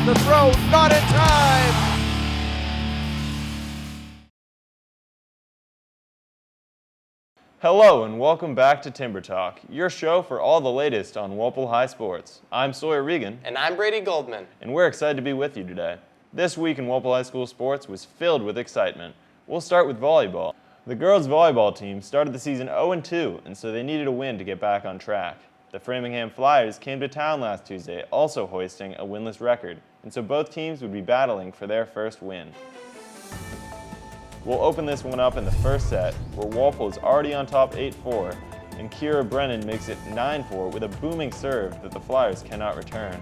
The throw, not in time. Hello and welcome back to Timber Talk, your show for all the latest on Walpole High sports. I'm Sawyer Regan. And I'm Brady Goldman. And we're excited to be with you today. This week in Walpole High School sports was filled with excitement. We'll start with volleyball. The girls' volleyball team started the season 0-2, and so they needed a win to get back on track. The Framingham Flyers came to town last Tuesday, also hoisting a winless record, and so both teams would be battling for their first win. We'll open this one up in the first set, where Walpole is already on top 8-4, and Kira Brennan makes it 9-4 with a booming serve that the Flyers cannot return.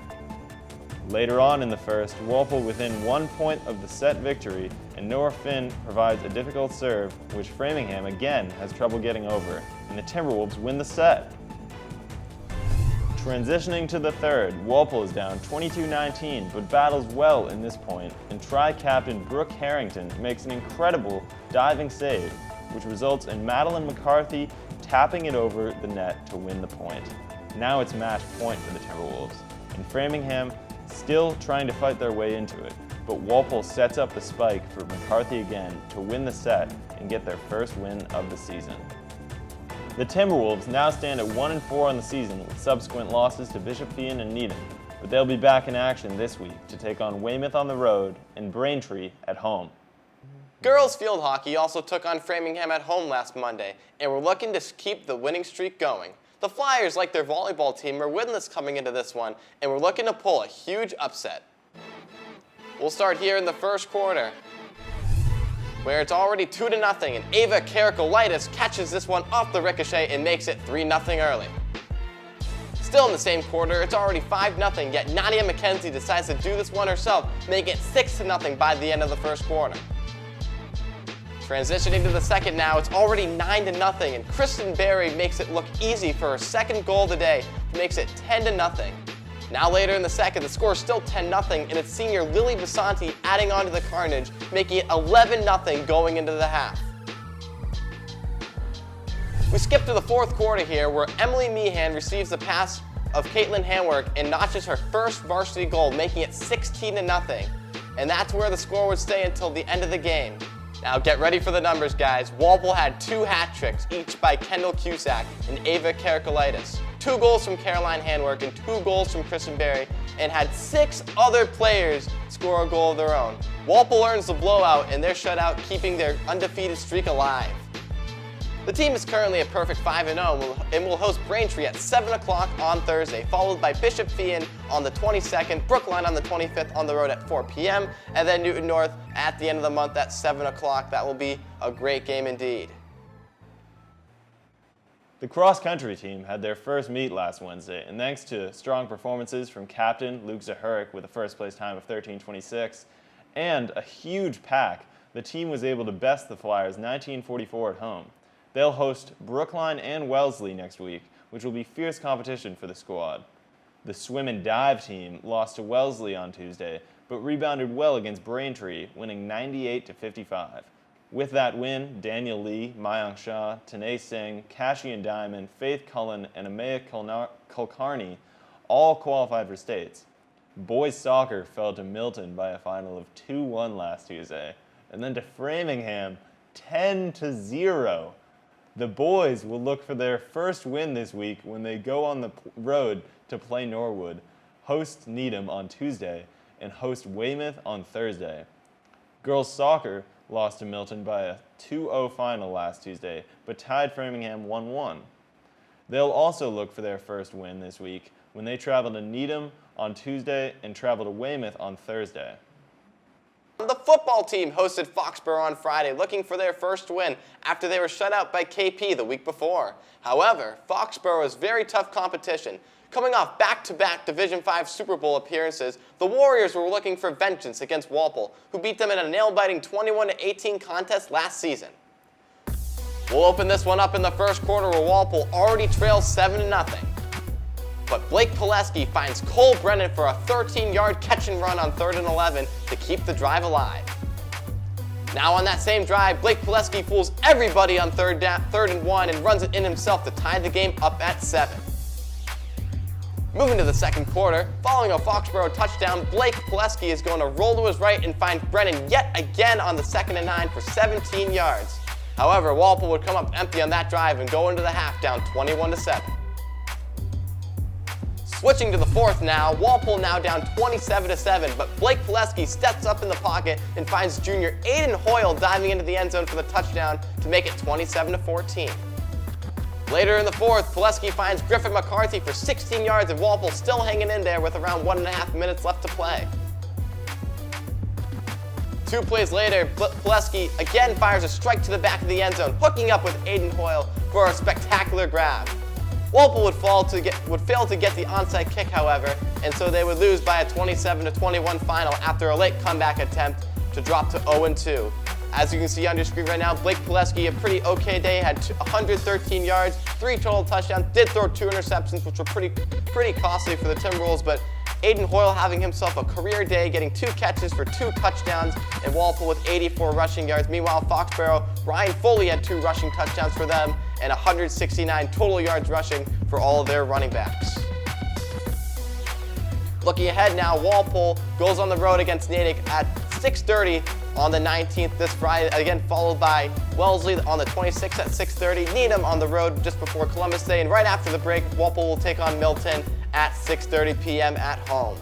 Later on in the first, Walpole within 1 point of the set victory, and Nora Finn provides a difficult serve, which Framingham again has trouble getting over, and the Timberwolves win the set. Transitioning to the third, Walpole is down 22-19, but battles well in this point, and tri-captain Brooke Harrington makes an incredible diving save, which results in Madeline McCarthy tapping it over the net to win the point. Now it's match point for the Timberwolves, and Framingham still trying to fight their way into it, but Walpole sets up the spike for McCarthy again to win the set and get their first win of the season. The Timberwolves now stand at 1-4 on the season with subsequent losses to Bishop Feion and Needham, but they'll be back in action this week to take on Weymouth on the road and Braintree at home. Girls field hockey also took on Framingham at home last Monday, and we're looking to keep the winning streak going. The Flyers, like their volleyball team, are winless coming into this one, and we're looking to pull a huge upset. We'll start here in the first quarter, where it's already 2-0, and Ava Karakolaitis catches this one off the ricochet and makes it 3-0 early. Still in the same quarter, it's already 5-0, yet Nadia McKenzie decides to do this one herself, making it 6-0 by the end of the first quarter. Transitioning to the second now, it's already 9-0, and Kristen Berry makes it look easy for her second goal of the day, makes it 10-0. Now later in the second, the score is still 10-0, and it's senior Lily Basanti adding on to the carnage, making it 11-0 going into the half. We skip to the fourth quarter here, where Emily Meehan receives the pass of Caitlin Hanwork and notches her first varsity goal, making it 16-0. And that's where the score would stay until the end of the game. Now get ready for the numbers, guys. Walpole had 2 hat tricks, each by Kendall Cusack and Ava Karakolaitis. 2 goals from Caroline Hanwork and 2 goals from Kristen Berry, and had 6 other players score a goal of their own. Walpole earns the blowout in their shutout, keeping their undefeated streak alive. The team is currently a perfect 5-0 and will host Braintree at 7 o'clock on Thursday, followed by Bishop Feion on the 22nd, Brookline on the 25th on the road at 4 p.m., and then Newton North at the end of the month at 7 o'clock. That will be a great game indeed. The cross-country team had their first meet last Wednesday, and thanks to strong performances from captain Luke Zahurik with a first-place time of 13:26 and a huge pack, the team was able to best the Flyers 19-44 at home. They'll host Brookline and Wellesley next week, which will be fierce competition for the squad. The swim and dive team lost to Wellesley on Tuesday, but rebounded well against Braintree, winning 98-55. With that win, Daniel Lee, Mayank Shah, Tanay Singh, Cashian Diamond, Faith Cullen, and Amaya Kulkarni all qualified for states. Boys soccer fell to Milton by a final of 2-1 last Tuesday, and then to Framingham 10-0. The boys will look for their first win this week when they go on the road to play Norwood, host Needham on Tuesday, and host Weymouth on Thursday. Girls soccer lost to Milton by a 2-0 final last Tuesday, but tied Framingham 1-1. They'll also look for their first win this week when they travel to Needham on Tuesday and travel to Weymouth on Thursday. The football team hosted Foxborough on Friday, looking for their first win after they were shut out by KP the week before. However, Foxborough is very tough competition. Coming off back-to-back Division V Super Bowl appearances, the Warriors were looking for vengeance against Walpole, who beat them in a nail-biting 21-18 contest last season. We'll open this one up in the first quarter where Walpole already trails 7-0. But Blake Pileski finds Cole Brennan for a 13-yard catch and run on 3rd and 11 to keep the drive alive. Now on that same drive, Blake Pileski fools everybody on 3rd and 1 and runs it in himself to tie the game up at 7. Moving to the second quarter, following a Foxborough touchdown, Blake Pileski is going to roll to his right and find Brennan yet again on the 2nd and 9 for 17 yards. However, Walpole would come up empty on that drive and go into the half down 21-7. Switching to the fourth now, Walpole now down 27-7, but Blake Pileski steps up in the pocket and finds junior Aiden Hoyle diving into the end zone for the touchdown to make it 27-14. Later in the fourth, Pileski finds Griffin McCarthy for 16 yards and Walpole still hanging in there with around 1.5 minutes left to play. 2 plays later, Pileski again fires a strike to the back of the end zone, hooking up with Aiden Hoyle for a spectacular grab. Walpole would fail to get the onside kick, however, and so they would lose by a 27-21 final after a late comeback attempt to drop to 0-2. As you can see on your screen right now, Blake Pileski, a pretty okay day, had 113 yards, 3 total touchdowns, did throw 2 interceptions, which were pretty costly for the Timberwolves, but Aiden Hoyle having himself a career day, getting 2 catches for 2 touchdowns, and Walpole with 84 rushing yards. Meanwhile, Foxborough, Ryan Foley had 2 rushing touchdowns for them, and 169 total yards rushing for all of their running backs. Looking ahead now, Walpole goes on the road against Natick at 6:30 on the 19th this Friday, again followed by Wellesley on the 26th at 6:30, Needham on the road just before Columbus Day, and right after the break, Walpole will take on Milton at 6:30 p.m. at home.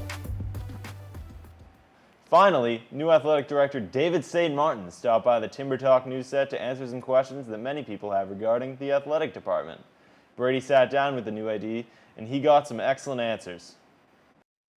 Finally, new athletic director David St. Martin stopped by the Timber Talk news set to answer some questions that many people have regarding the athletic department. Brady sat down with the new AD, and he got some excellent answers.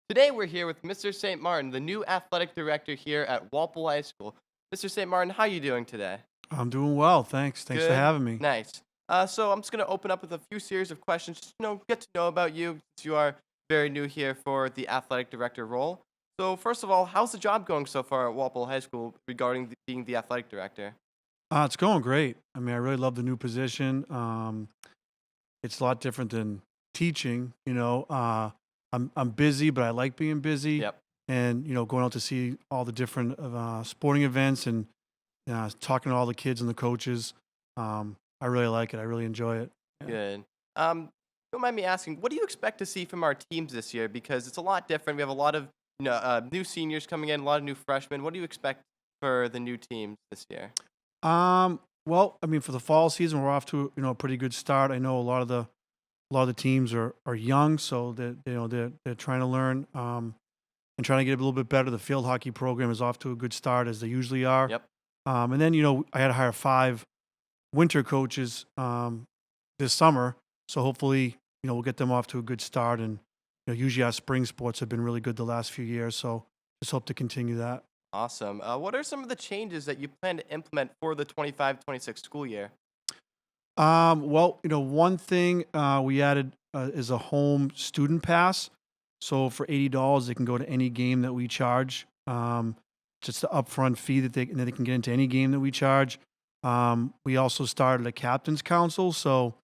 Today we're here with Mr. St. Martin, the new athletic director here at Walpole High School. Mr. St. Martin, how are you doing today? I'm doing well, thanks. Thanks Good. for having me. Nice. So I'm just going to open up with a few series of questions, just get to know about you, since you are very new here for the athletic director role. So first of all, how's the job going so far at Walpole High School regarding being the athletic director? It's going great. I mean, I really love the new position. It's a lot different than teaching. I'm busy, but I like being busy. Yep. And going out to see all the different sporting events and talking to all the kids and the coaches. I really like it. I really enjoy it. Yeah. Good. Don't mind me asking, what do you expect to see from our teams this year? Because it's a lot different. We have a lot of new seniors coming in, a lot of new freshmen. What do you expect for the new teams this year? Well, I mean, for the fall season, we're off to a pretty good start. I know a lot of the teams are young, so they're trying to learn and trying to get a little bit better. The field hockey program is off to a good start, as they usually are. Yep. And then I had to hire 5 winter coaches this summer, so hopefully we'll get them off to a good start. And usually our spring sports have been really good the last few years, so just hope to continue that. Awesome. What are some of the changes that you plan to implement for the 25-26 school year? Well, one thing we added is a home student pass. So for $80, they can go to any game that we charge. Just the upfront fee that they can get into any game that we charge. We also started a captain's council. So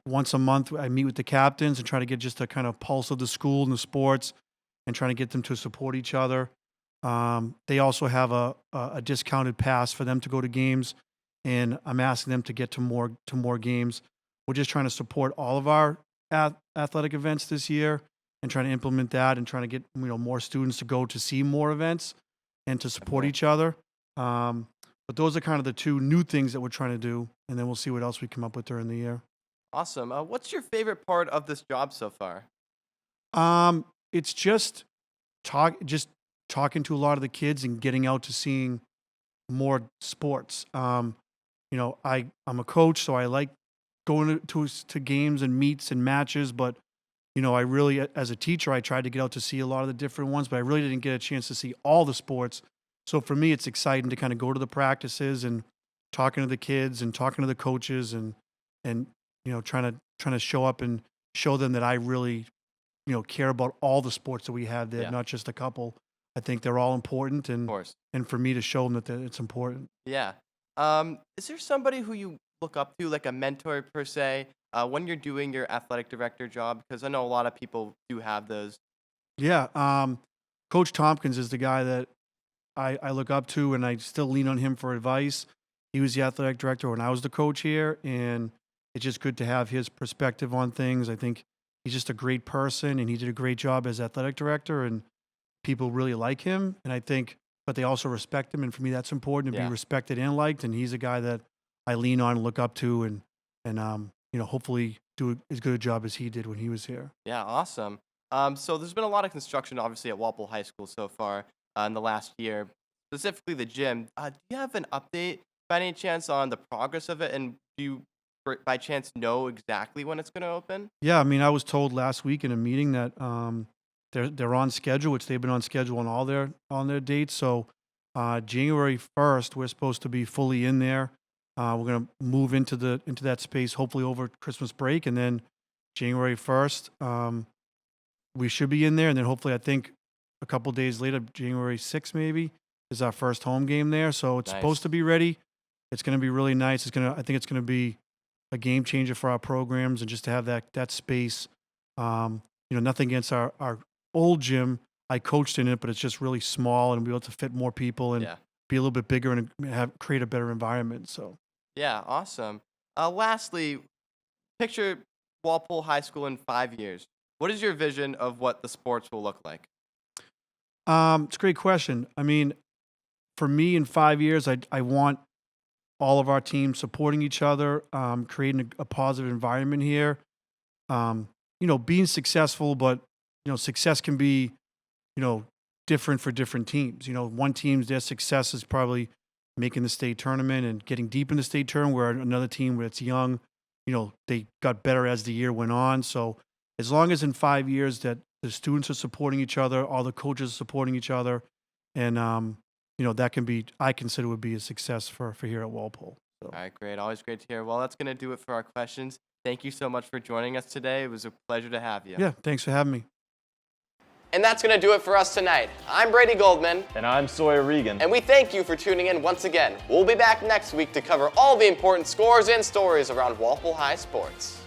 once a month, I meet with the captains and try to get just a kind of pulse of the school and the sports, and trying to get them to support each other. They also have a discounted pass for them to go to games, and I'm asking them to get to more games. We're just trying to support all of our athletic events this year, and trying to implement that, and trying to get more students to go to see more events and to support each other. But those are kind of the 2 new things that we're trying to do, and then we'll see what else we come up with during the year. Awesome. What's your favorite part of this job so far? It's just talking to a lot of the kids and getting out to seeing more sports. I'm a coach, so I like going to games and meets and matches, but I really, as a teacher, I tried to get out to see a lot of the different ones, but I really didn't get a chance to see all the sports. So for me, it's exciting to kind of go to the practices and talking to the kids and talking to the coaches and trying to show up and show them that I really care about all the sports that we have there, not just a couple. I think they're all important, and for me to show them that it's important. Yeah. Is there somebody who you look up to, like a mentor per se, when you're doing your athletic director job? Because I know a lot of people do have those. Yeah. Coach Tompkins is the guy that I look up to, and I still lean on him for advice. He was the athletic director when I was the coach here, and it's just good to have his perspective on things. I think he's just a great person, and he did a great job as athletic director, and people really like him. And I think, but they also respect him. And for me, that's important to Yeah. be respected and liked. And he's a guy that I lean on and look up to, and hopefully do as good a job as he did when he was here. Yeah, awesome. So there's been a lot of construction, obviously, at Walpole High School so far in the last year, specifically the gym. Do you have an update by any chance on the progress of it? And do you, by chance, know exactly when it's going to open? Yeah, I mean, I was told last week in a meeting that they're on schedule, which they've been on schedule on their dates. So January 1st, we're supposed to be fully in there. We're gonna move into that space hopefully over Christmas break, and then January 1st, we should be in there, and then hopefully I think a couple days later, January 6th maybe, is our first home game there. So it's Nice. supposed to be ready. It's gonna be really nice. I think it's gonna be a game changer for our programs, and just to have that space. Nothing against our old gym. I coached in it, but it's just really small, and be able to fit more people and Yeah. be a little bit bigger and create a better environment. So. Yeah, awesome. Lastly, picture Walpole High School in 5 years. What is your vision of what the sports will look like? It's a great question. I mean, for me, in 5 years, I want all of our teams supporting each other, creating a positive environment here. Being successful, but success can be, different for different teams. One team's their success is probably making the state tournament and getting deep in the state tournament, where another team where it's young, they got better as the year went on. So as long as in 5 years that the students are supporting each other, all the coaches are supporting each other, and that can be, I consider would be a success for here at Walpole. So. All right, great. Always great to hear. Well, that's going to do it for our questions. Thank you so much for joining us today. It was a pleasure to have you. Yeah, thanks for having me. And that's going to do it for us tonight. I'm Brady Goldman, And I'm Sawyer Regan. and we thank you for tuning in once again. We'll be back next week to cover all the important scores and stories around Walpole High sports.